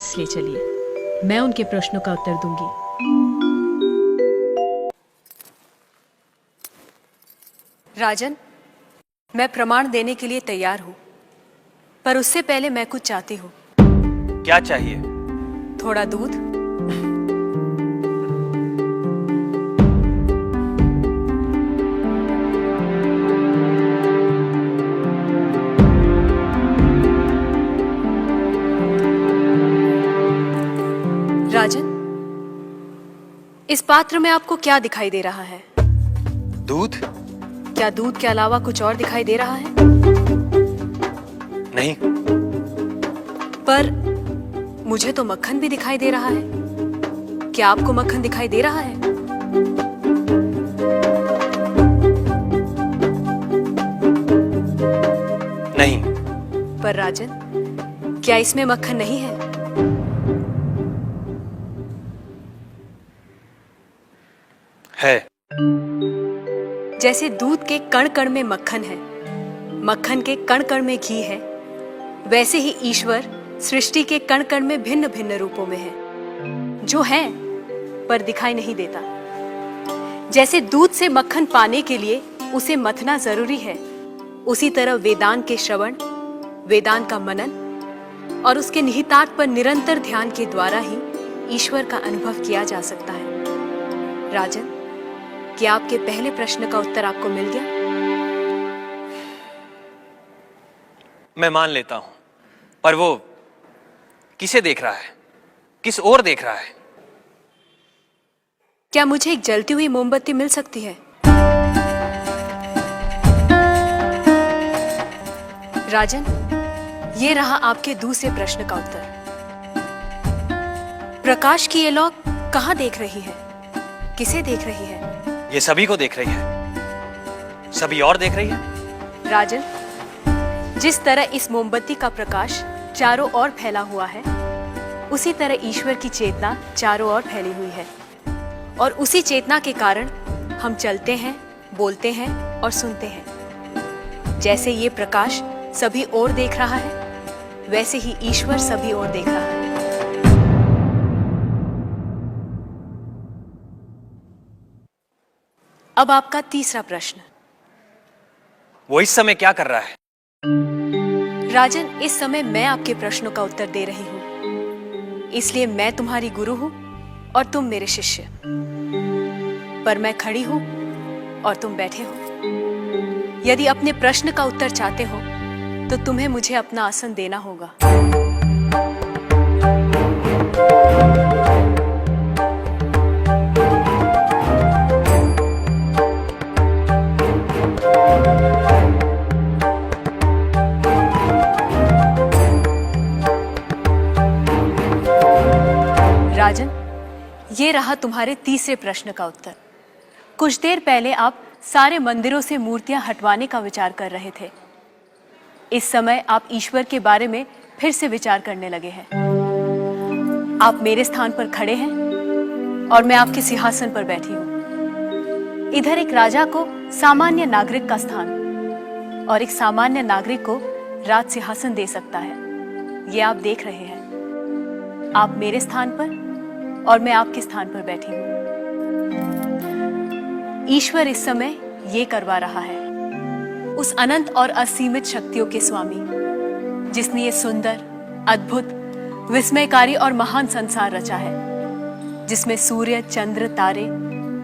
पास ले चलिए, मैं उनके प्रश्नों का उत्तर दूंगी। राजन, मैं प्रमाण देने के लिए तैयार हूं, पर उससे पहले मैं कुछ चाहती हूं। क्या चाहिए? थोड़ा दूध। राजन, इस पात्र में आपको क्या दिखाई दे रहा है? दूध? क्या दूध के अलावा कुछ और दिखाई दे रहा है? नहीं। पर मुझे तो मक्खन भी दिखाई दे रहा है। क्या आपको मक्खन दिखाई दे रहा है? नहीं। पर राजन, क्या इसमें मक्खन नहीं है? है। जैसे दूध के कण कण में मक्खन है, मक्खन के कण कण में घी है, वैसे ही ईश्वर सृष्टि के कण कण में भिन्न भिन्न रूपों में है, जो है पर दिखाई नहीं देता। जैसे दूध से मक्खन पाने के लिए उसे मथना जरूरी है, उसी तरह वेदांत के श्रवण, वेदांत का मनन और उसके निहितार्थ पर निरंतर ध्यान के द्वारा ही ईश्वर का अनुभव किया जा सकता है। राजन, क्या आपके पहले प्रश्न का उत्तर आपको मिल गया? मैं मान लेता हूं, पर वो किसे देख रहा है? किस ओर देख रहा है? क्या मुझे एक जलती हुई मोमबत्ती मिल सकती है? राजन, ये रहा आपके दूसरे प्रश्न का उत्तर। प्रकाश की ये लौ कहां देख रही है? किसे देख रही है? ये सभी को देख रही है। सभी और देख रही है। राजन, जिस तरह इस मोमबत्ती का प्रकाश चारों ओर फैला हुआ है, उसी तरह ईश्वर की चेतना चारों ओर फैली हुई है, और उसी चेतना के कारण हम चलते हैं, बोलते हैं और सुनते हैं। जैसे ये प्रकाश सभी ओर देख रहा है, वैसे ही ईश्वर सभी ओर देख रहा है। अब आपका तीसरा प्रश्न। वो इस समय क्या कर रहा है? राजन, इस समय मैं आपके प्रश्नों का उत्तर दे रही हूं, इसलिए मैं तुम्हारी गुरु हूं और तुम मेरे शिष्य। पर मैं खड़ी हूं और तुम बैठे हो। यदि अपने प्रश्न का उत्तर चाहते हो तो तुम्हें मुझे अपना आसन देना होगा। राजन, ये रहा तुम्हारे तीसरे प्रश्न का उत्तर। कुछ देर पहले आप सारे मंदिरों से मूर्तियां हटवाने का विचार कर रहे थे। इस समय आप ईश्वर के बारे में फिर से विचार करने लगे हैं। आप मेरे स्थान पर खड़े हैं और मैं आपके सिंहासन पर बैठी हूं। इधर एक राजा को सामान्य नागरिक का स्थान और एक सामान्य नागरिक को राज सिंहासन दे सकता है। ये आप देख रहे हैं। आप मेरे स्थान पर और मैं आपके स्थान पर बैठी हूं। ईश्वर इस समय ये करवा रहा है। उस अनंत और असीमित शक्तियों के स्वामी, जिसने ये सुंदर, अद्भुत, विस्मयकारी और महान संसार रचा है, जिसमें सूर्य, चंद्र, तारे,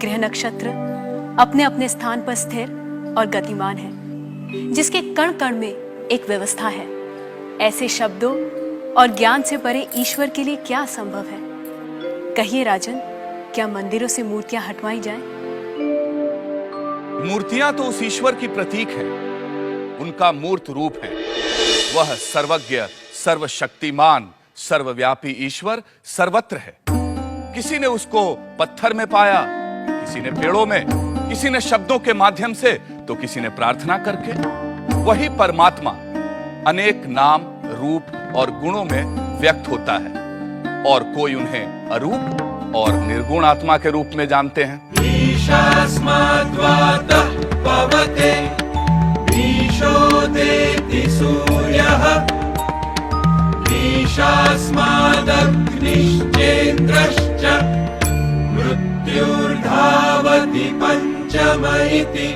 ग्रह, नक्षत्र अपने अपने स्थान पर स्थिर और गतिमान है, जिसके कण कण में एक व्यवस्था है। ऐसे शब्दों और ज्ञान से परे ईश्वर के लिए क्या संभव है? कहिए राजन, क्या मंदिरों से मूर्तियां हटवाई जाएं? मूर्तियां तो उस ईश्वर की प्रतीक है, उनका मूर्त रूप है। वह सर्वज्ञ, सर्वशक्तिमान, सर्वव्यापी ईश्वर सर्वत्र है। किसी ने उसको पत्थर में पाया, किसी ने पेड़ों में, किसी ने शब्दों के माध्यम से, तो किसी ने प्रार्थना करके। वही परमात्मा अनेक नाम, रूप और गुणों में व्यक्त होता है, और कोई उन्हें अरूप और निर्गुण आत्मा के रूप में जानते हैं। ईशास्माद्वातः पवते ईशो देति सूर्यः ईशास्मादग्निश्चेन्द्रश्च मृत्युर्धावति पञ्चम इति